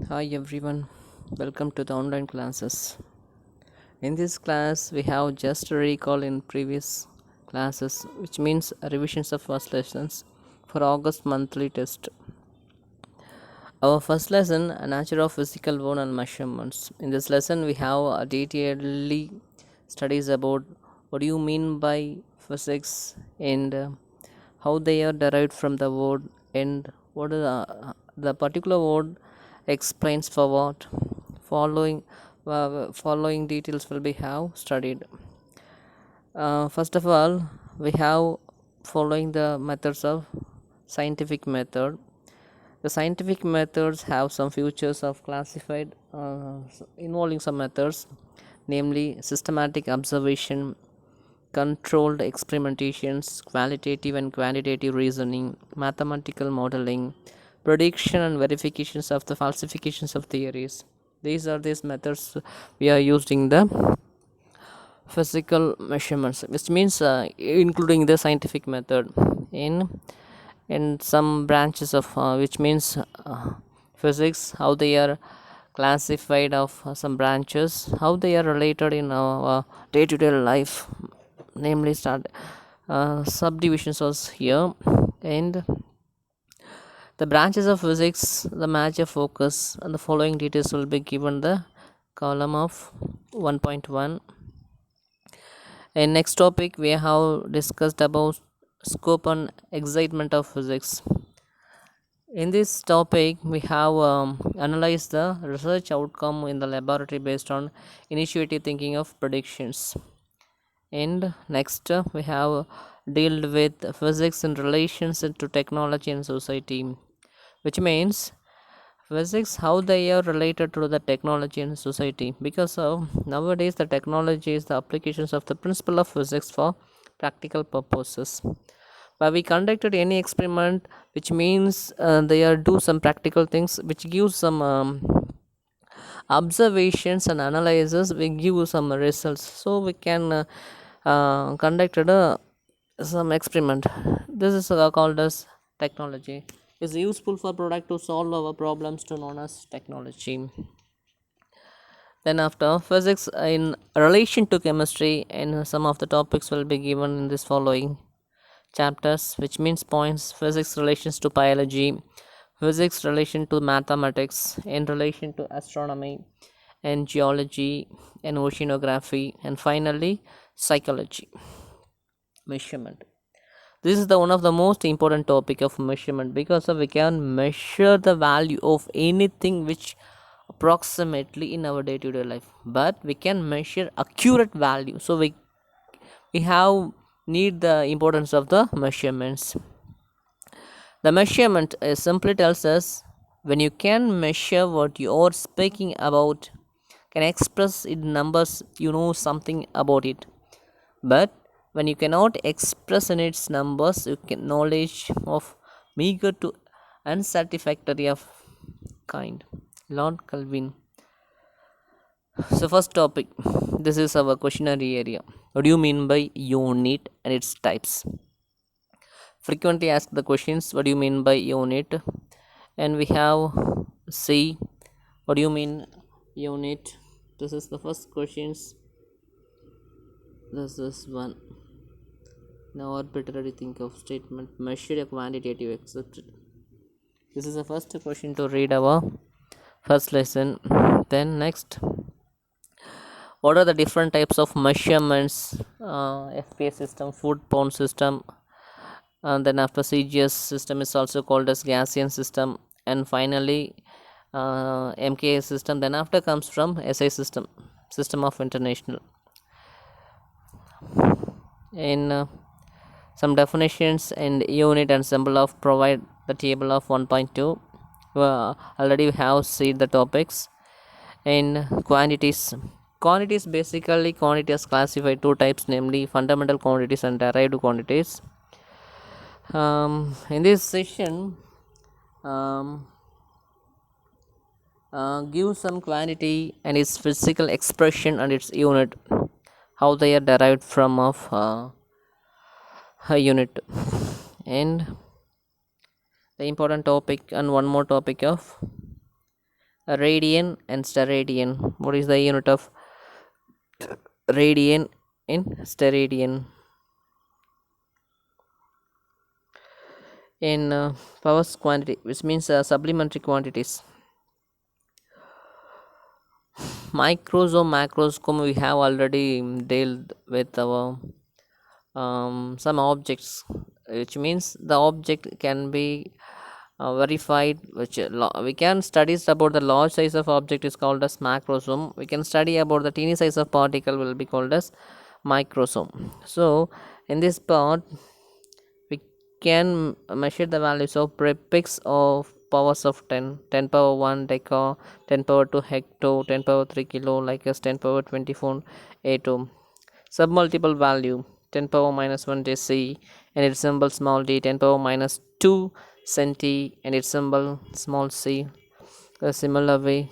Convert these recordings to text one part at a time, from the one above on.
Hi everyone, welcome to the online classes. In this class, we have just a recall in previous classes, which means revisions of first lessons for August monthly test. Our first lesson, a nature of physical bone and measurements. In this lesson, we have a detailedly studies about what do you mean by physics and how they are derived from the word and what is the particular word explains for what. Following details will be have studied. First of all, we have following the methods of scientific method. The scientific methods have some features of classified involving some methods, namely systematic observation, controlled experimentations, qualitative and quantitative reasoning, mathematical modeling, prediction and verifications of the falsifications of theories. These are these methods we are using the physical measurements, which means including the scientific method in some branches of which means physics, how they are classified of some branches, how they are related in our day-to-day life, namely start subdivisions was here. And the branches of physics, the major focus and the following details will be given the column of 1.1. In next topic we have discussed about scope and excitement of physics. In this topic we have analyzed the research outcome in the laboratory based on initiative thinking of predictions. And next we have dealt with physics in relations to technology and society, which means physics how they are related to the technology and society, because of nowadays the technology is the applications of the principle of physics for practical purposes. But we conducted any experiment, which means they are do some practical things which gives some observations and analysis, we give some results, so we can conducted some experiment. This is called as technology, is useful for product to solve our problems to known as technology. Then after physics in relation to chemistry, and some of the topics will be given in this following chapters, which means points: physics relations to biology, physics relation to mathematics, in relation to astronomy and geology and oceanography, and finally psychology. Measurement, this is the one of the most important topic of measurement, because we can measure the value of anything which approximately in our day-to-day life, but we can measure accurate value, so we have need the importance of the measurements. The measurement simply tells us when you can measure what you are speaking about, can express in numbers, you know something about it. But when you cannot express in its numbers, you can knowledge of meager to unsatisfactory of kind. Lord Kelvin. So first topic, this is our questionnaire area. What do you mean by unit and its types? Frequently asked the questions, what do you mean by unit? And we have C, what do you mean unit? This is the first questions. This is one. Now arbitrary think of statement, measure a quantitative accepted. This is the first question to read our first lesson. Then next, what are the different types of measurements? FPS system, food pound system, and then after CGS system is also called as Gaussian system, and finally MKA system. Then after comes from SI system, system of international. In some definitions and unit and symbol of provide the table of 1.2. Already we have seen the topics. In quantities basically quantities classified two types, namely fundamental quantities and derived quantities. In this session, um, give some quantity and its physical expression and its unit, how they are derived from of a unit, and the important topic and one more topic of radian and steradian. What is the unit of radian in steradian? In powers quantity, which means supplementary quantities. Microsome, macrosome, we have already dealt with our some objects, which means the object can be verified, which we can studies about the large size of object is called as macrosome. We can study about the teeny size of particle will be called as microsome. So in this part we can measure the values of prefix of powers of 10, 10 power 1 deca, 10 power 2 hecto, 10 power 3 kilo, like as 10 power 24 atom. Submultiple value 10 power minus 1 deci and its symbol small d, 10 power minus 2 centi and its symbol small c. A similar way,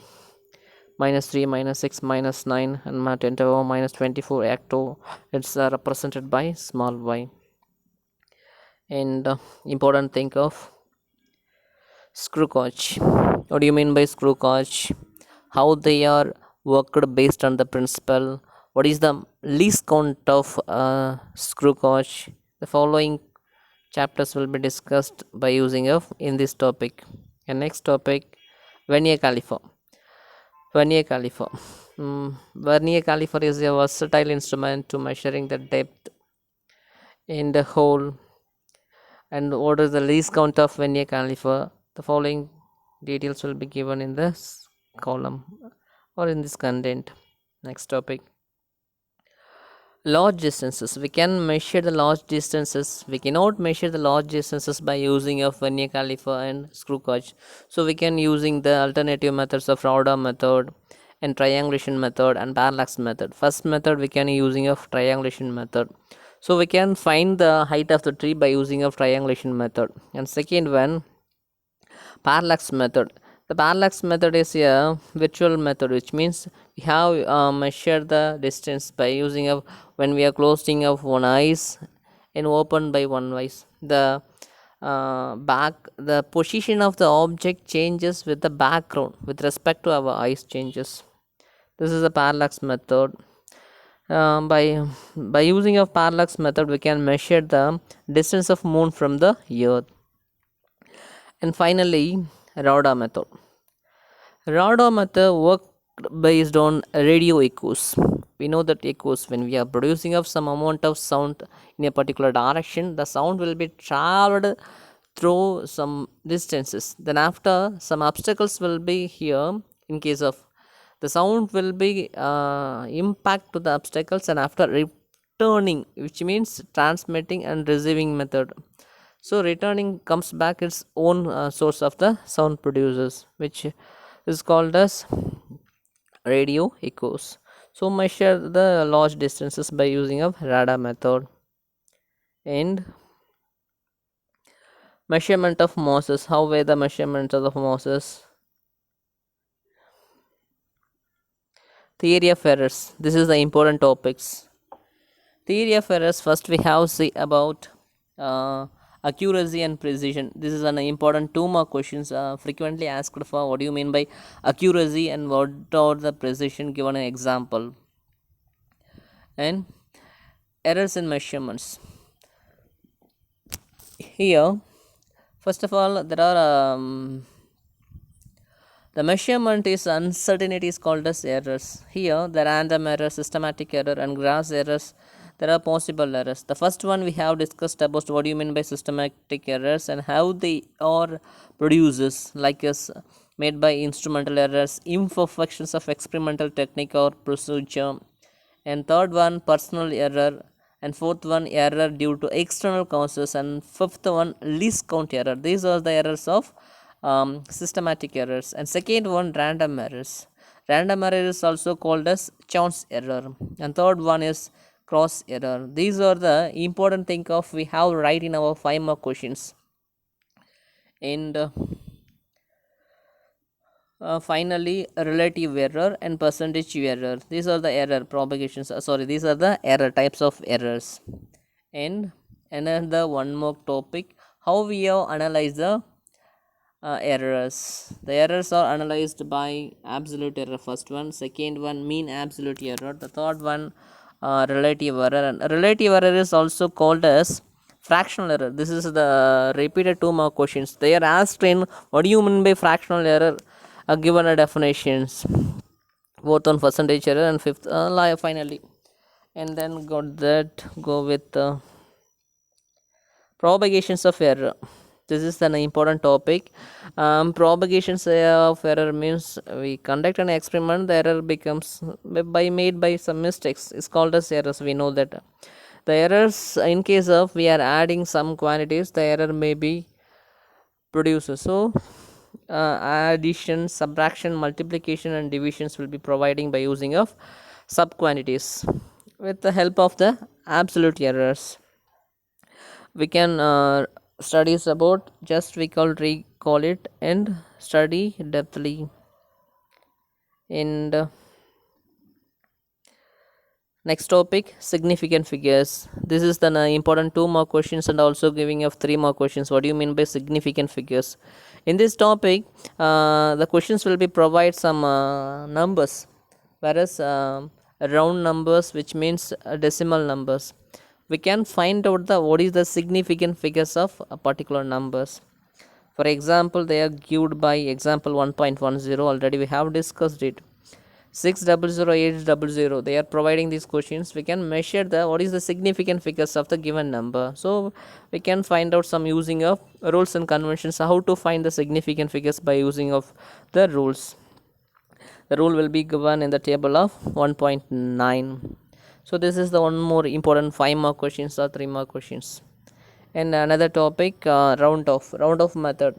minus 3, minus 6, minus 9 and 10 power minus 24 acto, it's represented by small y. And important thing of screw gauge. What do you mean by screw gauge? How they are worked based on the principle? What is the least count of screw gauge? The following chapters will be discussed by using of in this topic. And next topic, vernier caliper. Vernier caliper. Vernier caliper is a versatile instrument to measuring the depth in the hole. And what is the least count of vernier caliper? The following details will be given in this column or in this content. Next topic, large distances. We can measure the large distances. We cannot measure the large distances by using a vernier caliper and screw gauge. So we can using the alternative methods of Rauda method and triangulation method and parallax method. First method we can using of triangulation method. So we can find the height of the tree by using of triangulation method. And second one, parallax method. The parallax method is a virtual method, which means we have measured the distance by using of when we are closing of one eyes and open by one eyes. The position of the object changes with the background with respect to our eyes changes. This is the parallax method. By using of parallax method, we can measure the distance of moon from the earth. And finally, Rauda method. Rauda method worked based on radio echoes. We know that echoes, when we are producing of some amount of sound in a particular direction, the sound will be traveled through some distances. Then after, some obstacles will be here. In case of the sound will be impact to the obstacles, and after returning, which means transmitting and receiving method. So returning comes back its own source of the sound producers, which is called as radio echoes. So measure the large distances by using a radar method. And measurement of masses. How were the measurements of the masses? Theory of errors. This is the important topics. Theory of errors. First we have see about accuracy and precision. This is an important 2 mark questions frequently asked for. What do you mean by accuracy and what are the precision? Given an example. And errors in measurements. Here, first of all, there are the measurement is uncertainty is called as errors. Here, the random error, systematic error, and gross errors. There are possible errors. The first one we have discussed about what do you mean by systematic errors and how they are produces, like as made by instrumental errors, imperfections of experimental technique or procedure. And third one, personal error. And fourth one, error due to external causes. And fifth one, least count error. These are the errors of systematic errors. And second one, random errors. Random error is also called as chance error. And third one is cross error. These are the important thing of we have right in our 5 mark questions. And finally, relative error and percentage error. These are the error propagations. These are the error types of errors. And another 1 more topic, how we have analyzed the Errors. The errors are analyzed by absolute error. First one, second one, mean absolute error. The third one, relative error. And relative error is also called as fractional error. This is the repeated 2 mark questions. They are asked in what do you mean by fractional error? Given a definitions, both on percentage error and fifth finally, and then go with propagations of error. This is an important topic. Propagations of error means we conduct an experiment, the error becomes by made by some mistakes, it's called as errors. We know that the errors, in case of we are adding some quantities, the error may be produced. So addition, subtraction, multiplication and divisions will be providing by using of sub quantities with the help of the absolute errors. We can studies about, just we call recall it and study depthly. And next topic, significant figures. This is the important 2 mark questions and also giving of 3 mark questions. What do you mean by significant figures? In this topic, the questions will be provide some numbers, whereas round numbers, which means decimal numbers. We can find out the what is the significant figures of a particular numbers. For example, they are given by example 1.10. Already we have discussed it. 600, 800, they are providing these questions. We can measure the what is the significant figures of the given number. So we can find out some using of rules and conventions, how to find the significant figures by using of the rules. The rule will be given in the table of 1.9. So this is the one more important 5 mark questions or 3 mark questions. And another topic, round off method.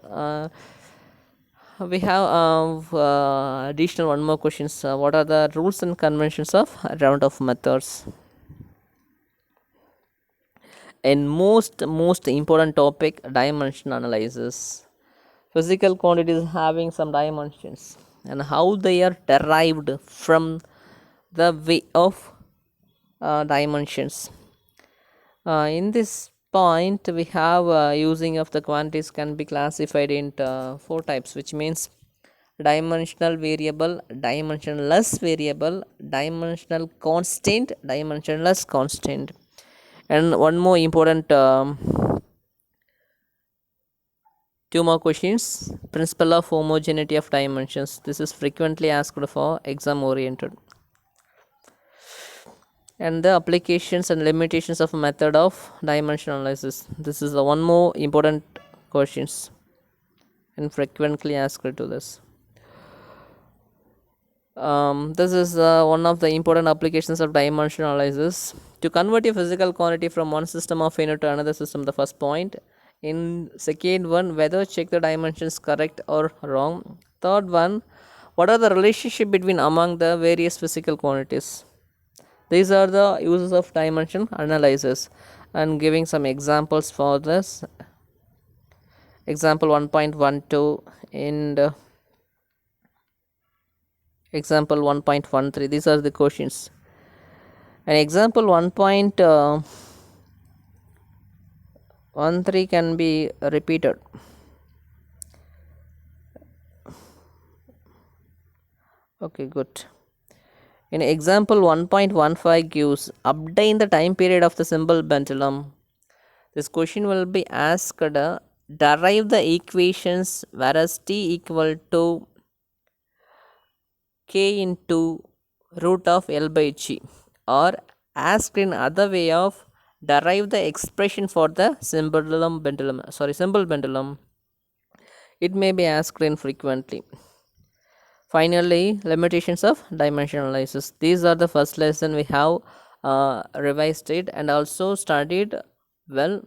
We have additional 1 more questions. What are the rules and conventions of round off methods? And most important topic, dimension analysis. Physical quantities having some dimensions and how they are derived from the way of dimensions. In this point, we have using of the quantities can be classified into 4 types, which means dimensional variable, dimensionless variable, dimensional constant, dimensionless constant. And one more important 2 more questions, principle of homogeneity of dimensions. This is frequently asked for exam oriented. And the applications and limitations of method of dimension analysis. This is the one more important questions and frequently asked to this. This is one of the important applications of dimension analysis. To convert a physical quantity from one system of unit to another system, the first point. In second one, whether check the dimensions correct or wrong. Third one, what are the relationship between among the various physical quantities? These are the uses of dimension analysis, and giving some examples for this. Example 1.12 and example 1.13. These are the questions. And example 1.13 can be repeated. Okay, good. In example 1.15 gives obtain the time period of the simple pendulum. This question will be asked, derive the equations whereas t equal to k into root of L by G, or asked in other way of derive the expression for the simple pendulum. It may be asked infrequently. Finally, limitations of dimension analysis. These are the first lesson we have revised it and also studied well.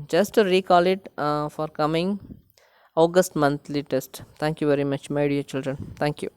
Just to recall it for coming August monthly test. Thank you very much, my dear children. Thank you.